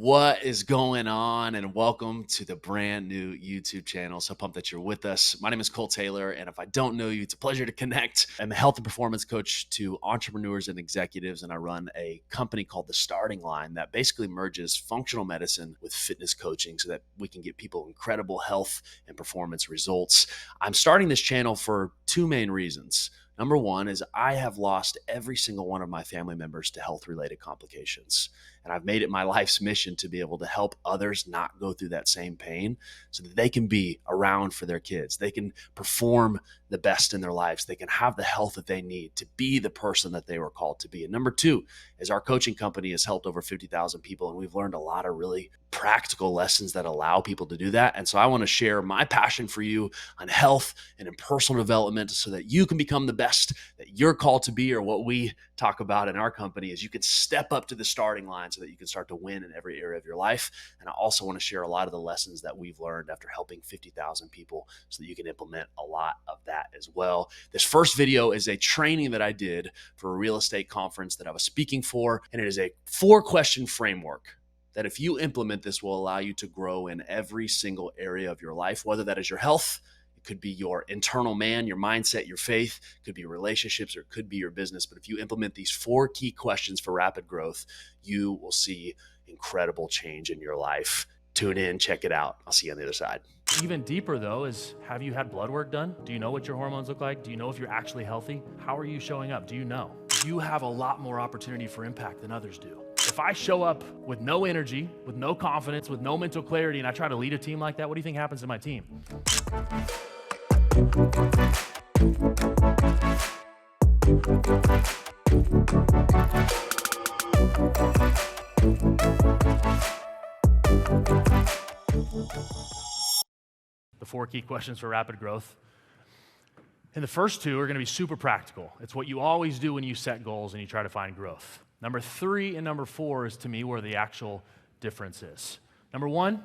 What is going on? And welcome to the brand new YouTube channel. So pumped that you're with us. My name is Cole Taylor, and if I don't know you, it's a pleasure to connect. I'm a health and performance coach to entrepreneurs and executives, and I run a company called The Starting Line that basically merges functional medicine with fitness coaching so that we can get people incredible health and performance results. I'm starting this channel for two main reasons. Number one is I have lost every single one of my family members to health-related complications. And I've made it my life's mission to be able to help others not go through that same pain so that they can be around for their kids. They can perform the best in their lives. They can have the health that they need to be the person that they were called to be. And number two is our coaching company has helped over 50,000 people, and we've learned a lot of really practical lessons that allow people to do that. And so I want to share my passion for you on health and in personal development so that you can become the best that you're called to be, or what we talk about in our company is you can step up to the starting line so that you can start to win in every area of your life. And I also want to share a lot of the lessons that we've learned after helping 50,000 people so that you can implement a lot of that as well. This first video is a training that I did for a real estate conference that I was speaking for, and it is a 4-question framework that if you implement this will allow you to grow in every single area of your life, whether that is your health, it could be your internal man, your mindset, your faith, it could be your relationships, or it could be your business. But if you implement these 4 key questions for rapid growth, you will see incredible change in your life. Tune in, check it out. I'll see you on the other side. Even deeper though is, have you had blood work done? Do you know what your hormones look like? Do you know if you're actually healthy? How are you showing up? Do you know? You have a lot more opportunity for impact than others do. If I show up with no energy, with no confidence, with no mental clarity, and I try to lead a team like that, what do you think happens to my team? The 4 key questions for rapid growth. And the first 2 are going to be super practical. It's what you always do when you set goals and you try to find growth. Number 3 and number 4 is, to me, where the actual difference is. Number 1,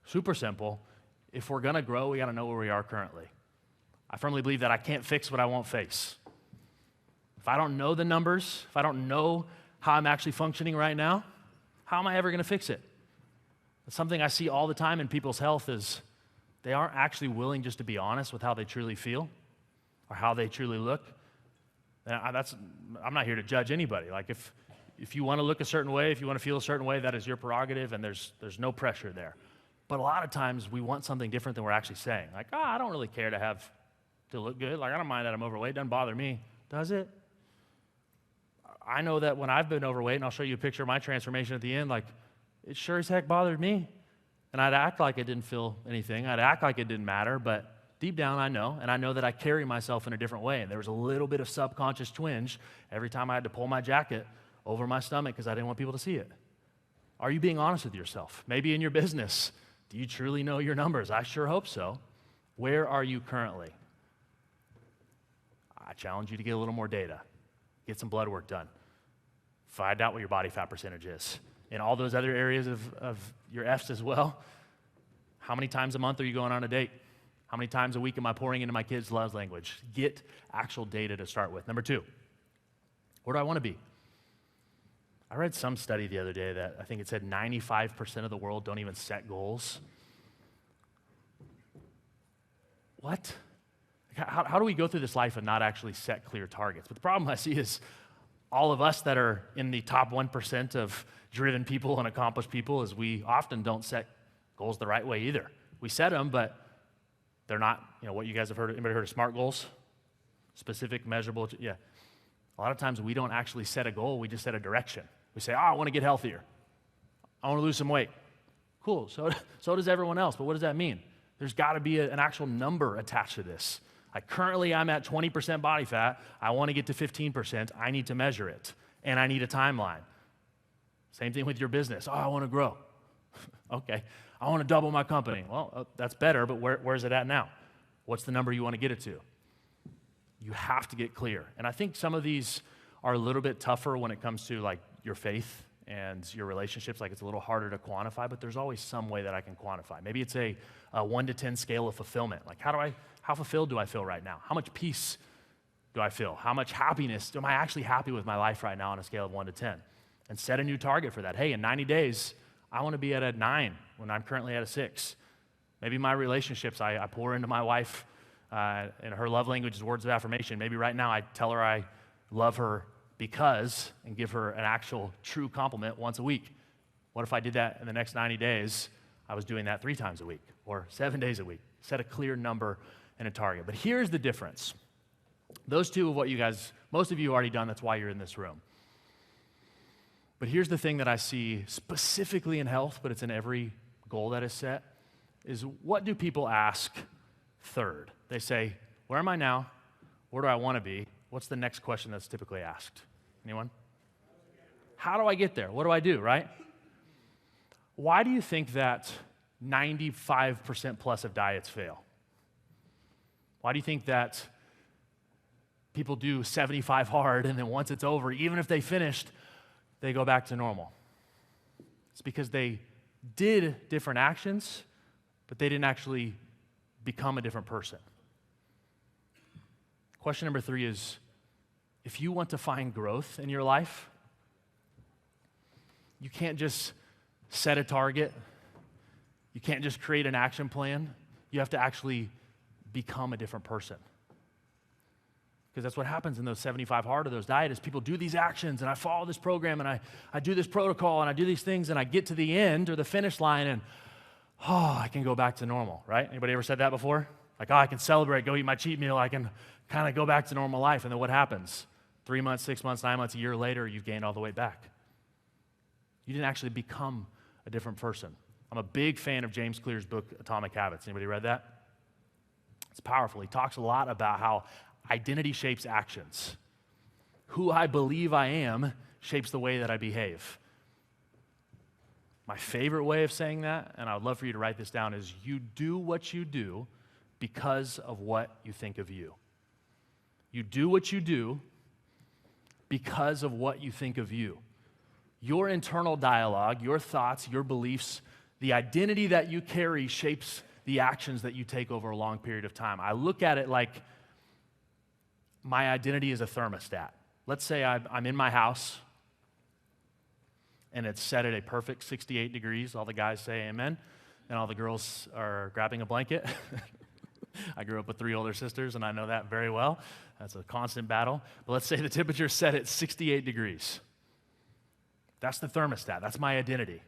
super simple. If we're going to grow, we got to know where we are currently. I firmly believe that I can't fix what I won't face. If I don't know the numbers, if I don't know how I'm actually functioning right now, how am I ever going to fix it? It's something I see all the time in people's health is they aren't actually willing just to be honest with how they truly feel or how they truly look. I'm not here to judge anybody. Like if you want to look a certain way, if you want to feel a certain way, that is your prerogative, and there's no pressure there. But a lot of times we want something different than we're actually saying. Like, I don't really care to look good. Like, I don't mind that I'm overweight. It doesn't bother me. Does it? I know that when I've been overweight, and I'll show you a picture of my transformation at the end, like, it sure as heck bothered me. And I'd act like it didn't feel anything. I'd act like it didn't matter, but deep down I know, and I know that I carry myself in a different way. And there was a little bit of subconscious twinge every time I had to pull my jacket over my stomach because I didn't want people to see it. Are you being honest with yourself? Maybe in your business, do you truly know your numbers? I sure hope so. Where are you currently? I challenge you to get a little more data. Get some blood work done. Find out what your body fat percentage is. In all those other areas of your F's as well, how many times a month are you going on a date? How many times a week am I pouring into my kids' love language? Get actual data to start with. Number 2, where do I want to be? I read some study the other day that I think it said 95% of the world don't even set goals. What? How do we go through this life and not actually set clear targets? But the problem I see is all of us that are in the top 1% of driven people and accomplished people is we often don't set goals the right way either. We set them, but they're not, what you guys have heard. Anybody heard of SMART goals? Specific, measurable, yeah. A lot of times we don't actually set a goal, we just set a direction. We say, I want to get healthier. I want to lose some weight. Cool, so does everyone else, but what does that mean? There's got to be an actual number attached to this. Like currently I'm at 20% body fat, I want to get to 15%, I need to measure it, and I need a timeline. Same thing with your business. I want to grow. Okay, I want to double my company. Well, that's better, but where's it at now? What's the number you want to get it to? You have to get clear. And I think some of these are a little bit tougher when it comes to like your faith and your relationships. Like it's a little harder to quantify, but there's always some way that I can quantify. Maybe it's a 1 to 10 scale of fulfillment. Like how fulfilled do I feel right now? How much peace do I feel? How much happiness? Am I actually happy with my life right now on a scale of 1 to 10? And set a new target for that. Hey, in 90 days, I want to be at a 9 when I'm currently at a 6. Maybe my relationships, I pour into my wife, and her love language is words of affirmation. Maybe right now I tell her I love her because, and give her an actual true compliment once a week. What if I did that in the next 90 days? I was doing that 3 times a week or 7 days a week. Set a clear number and a target. But here's the difference. Those two of what you guys, most of you have already done, that's why you're in this room. But here's the thing that I see specifically in health, but it's in every goal that is set, is what do people ask third? They say, where am I now? Where do I want to be? What's the next question that's typically asked? Anyone? How do I get there? What do I do, right? Why do you think that 95% plus of diets fail? Why do you think that people do 75 hard and then once it's over, even if they finished, they go back to normal? It's because they did different actions, but they didn't actually become a different person. Question number 3 is, if you want to find growth in your life, you can't just set a target. You can't just create an action plan. You have to actually become a different person. Because that's what happens in those 75 hard or those diet is people do these actions and I follow this program and I do this protocol and I do these things and I get to the end or the finish line and I can go back to normal, right? Anybody ever said that before? Like, I can celebrate, go eat my cheat meal, I can kind of go back to normal life. And then what happens? 3 months, 6 months, 9 months, a year later, you've gained all the weight back. You didn't actually become a different person. I'm a big fan of James Clear's book, Atomic Habits. Anybody read that? It's powerful. He talks a lot about how identity shapes actions. Who I believe I am shapes the way that I behave. My favorite way of saying that, and I would love for you to write this down, is you do what you do because of what you think of you. You do what you do because of what you think of you. Your internal dialogue, your thoughts, your beliefs, the identity that you carry shapes the actions that you take over a long period of time. I look at it like my identity is a thermostat. Let's say I'm in my house and it's set at a perfect 68 degrees. All the guys say amen, and all the girls are grabbing a blanket. I grew up with 3 older sisters, and I know that very well. That's a constant battle. But let's say the temperature is set at 68 degrees. That's the thermostat. That's my identity.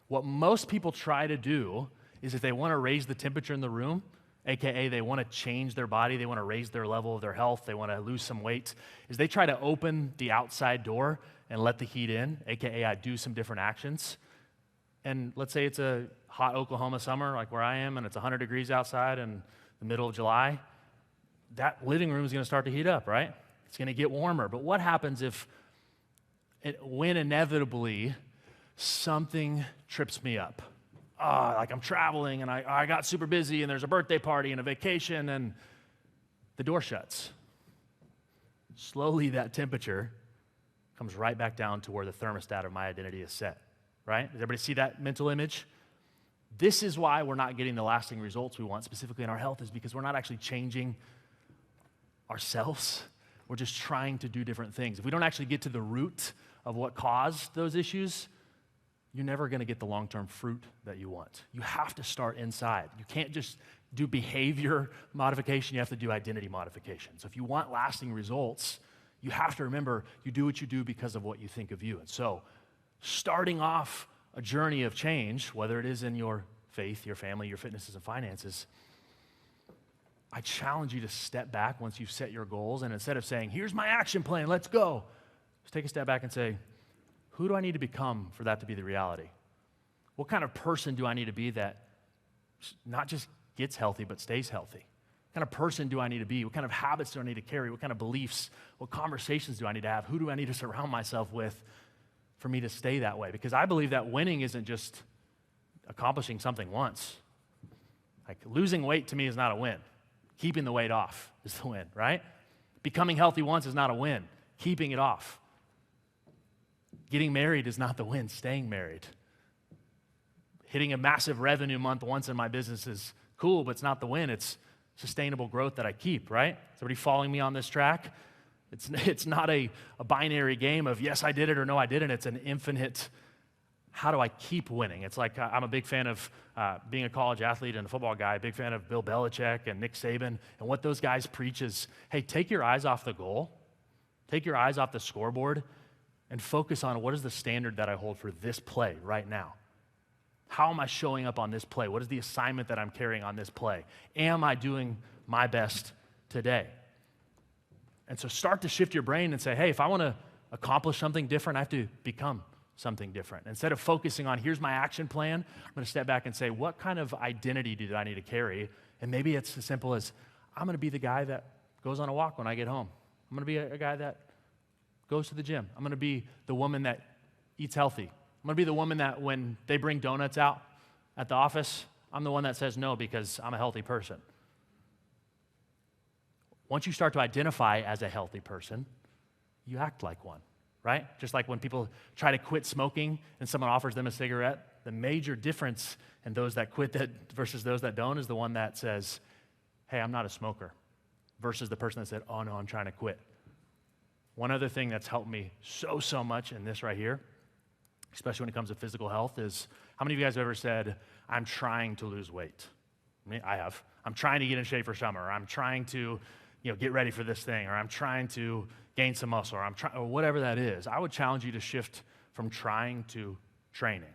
What most people try to do is if they want to raise the temperature in the room, AKA they want to change their body, they want to raise their level of their health, they want to lose some weight, is they try to open the outside door and let the heat in, AKA I do some different actions. And let's say it's a hot Oklahoma summer like where I am and it's 100 degrees outside in the middle of July. That living room is going to start to heat up, right? It's going to get warmer. But what happens when inevitably something trips me up? Like I'm traveling and I got super busy and there's a birthday party and a vacation and the door shuts. Slowly that temperature comes right back down to where the thermostat of my identity is set, right? Does everybody see that mental image? This is why we're not getting the lasting results we want, specifically in our health, is because we're not actually changing ourselves. We're just trying to do different things. If we don't actually get to the root of what caused those issues, you're never going to get the long-term fruit that you want. You have to start inside. You can't just do behavior modification. You have to do identity modification. So if you want lasting results, you have to remember you do what you do because of what you think of you. And so starting off a journey of change, whether it is in your faith, your family, your fitnesses, and finances, I challenge you to step back once you've set your goals, and instead of saying, here's my action plan, let's go, just take a step back and say, who do I need to become for that to be the reality? What kind of person do I need to be that not just gets healthy, but stays healthy? What kind of person do I need to be? What kind of habits do I need to carry? What kind of beliefs? What conversations do I need to have? Who do I need to surround myself with for me to stay that way? Because I believe that winning isn't just accomplishing something once. Like losing weight to me is not a win. Keeping the weight off is the win, right? Becoming healthy once is not a win. Keeping it off. Getting married is not the win. Staying married. Hitting a massive revenue month once in my business is cool, but it's not the win. It's sustainable growth that I keep, right? Is everybody following me on this track? It's not a binary game of yes, I did it or no, I didn't. It's an infinite how do I keep winning? It's like I'm a big fan of being a college athlete and a football guy, big fan of Bill Belichick and Nick Saban. And what those guys preach is, hey, take your eyes off the goal, take your eyes off the scoreboard, and focus on what is the standard that I hold for this play right now. How am I showing up on this play? What is the assignment that I'm carrying on this play? Am I doing my best today? And so start to shift your brain and say, hey, if I want to accomplish something different, I have to become something different. Instead of focusing on, here's my action plan, I'm going to step back and say, what kind of identity do I need to carry? And maybe it's as simple as, I'm going to be the guy that goes on a walk when I get home. I'm going to be a guy that goes to the gym. I'm going to be the woman that eats healthy. I'm going to be the woman that when they bring donuts out at the office, I'm the one that says no because I'm a healthy person. Once you start to identify as a healthy person, you act like one, right? Just like when people try to quit smoking and someone offers them a cigarette, the major difference in those that quit that versus those that don't is the one that says, hey, I'm not a smoker, versus the person that said, oh no, I'm trying to quit. One other thing that's helped me so much in this right here, especially when it comes to physical health, is how many of you guys have ever said, I'm trying to lose weight? I mean, I have. I'm trying to get in shape for summer, or I'm trying to get ready for this thing, or I'm trying to gain some muscle, or whatever that is. I would challenge you to shift from trying to training.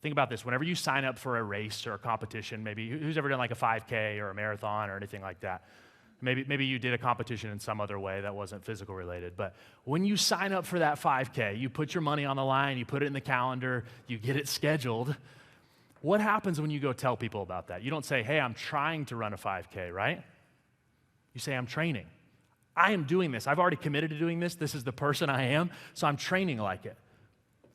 Think about this. Whenever you sign up for a race or a competition, maybe who's ever done like a 5K or a marathon or anything like that? Maybe you did a competition in some other way that wasn't physical related. But when you sign up for that 5K, you put your money on the line, you put it in the calendar, you get it scheduled. What happens when you go tell people about that? You don't say, hey, I'm trying to run a 5K, right? You say, I'm training. I am doing this. I've already committed to doing this. This is the person I am, so I'm training like it.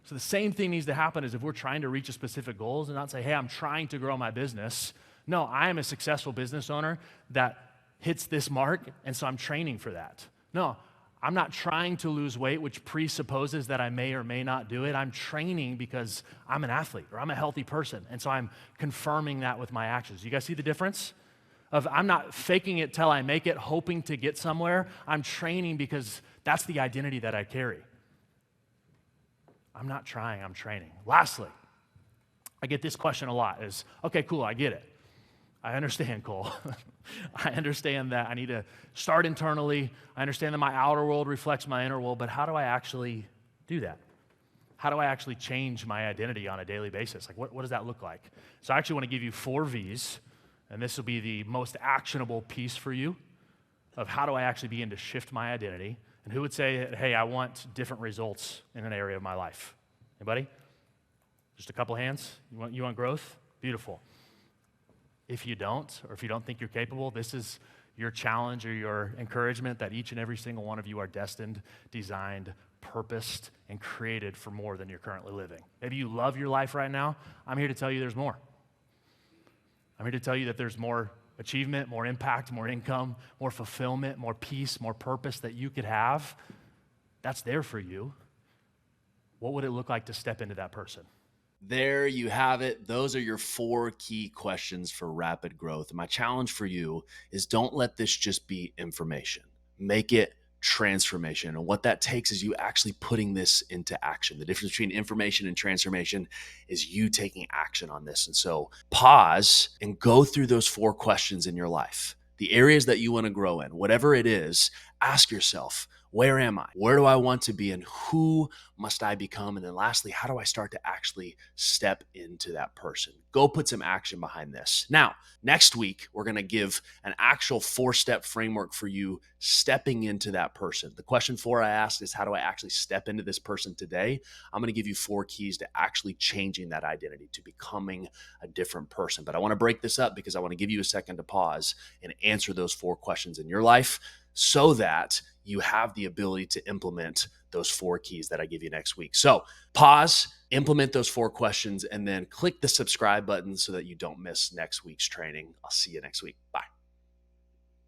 So the same thing needs to happen as if we're trying to reach a specific goals and not say, hey, I'm trying to grow my business. No, I am a successful business owner that hits this mark, and so I'm training for that. No, I'm not trying to lose weight, which presupposes that I may or may not do it. I'm training because I'm an athlete or I'm a healthy person, and so I'm confirming that with my actions. You guys see the difference? I'm not faking it till I make it, hoping to get somewhere. I'm training because that's the identity that I carry. I'm not trying, I'm training. Lastly, I get this question a lot is, okay, cool, I get it. I understand, Cole. I understand that I need to start internally. I understand that my outer world reflects my inner world, but how do I actually do that? How do I actually change my identity on a daily basis? Like, what does that look like? So I actually want to give you 4 V's, and this will be the most actionable piece for you of how do I actually begin to shift my identity. And who would say, hey, I want different results in an area of my life? Anybody? Just a couple hands? You want growth? Beautiful. If you don't, or if you don't think you're capable, this is your challenge or your encouragement that each and every single one of you are destined, designed, purposed, and created for more than you're currently living. Maybe you love your life right now. I'm here to tell you there's more. I'm here to tell you that there's more achievement, more impact, more income, more fulfillment, more peace, more purpose that you could have. That's there for you. What would it look like to step into that person? There you have it. Those are your 4 key questions for rapid growth. And my challenge for you is don't let this just be information. Make it transformation. And what that takes is you actually putting this into action. The difference between information and transformation is you taking action on this. And so pause and go through those 4 questions in your life. The areas that you want to grow in, whatever it is, ask yourself, where am I? Where do I want to be? And who must I become? And then lastly, how do I start to actually step into that person? Go put some action behind this. Now, next week, we're going to give an actual 4-step framework for you stepping into that person. The question 4 I asked is, how do I actually step into this person today? I'm going to give you 4 keys to actually changing that identity, to becoming a different person. But I want to break this up because I want to give you a second to pause and answer those 4 questions in your life so that you have the ability to implement those 4 keys that I give you next week. So pause, implement those 4 questions, and then click the subscribe button so that you don't miss next week's training. I'll see you next week. Bye.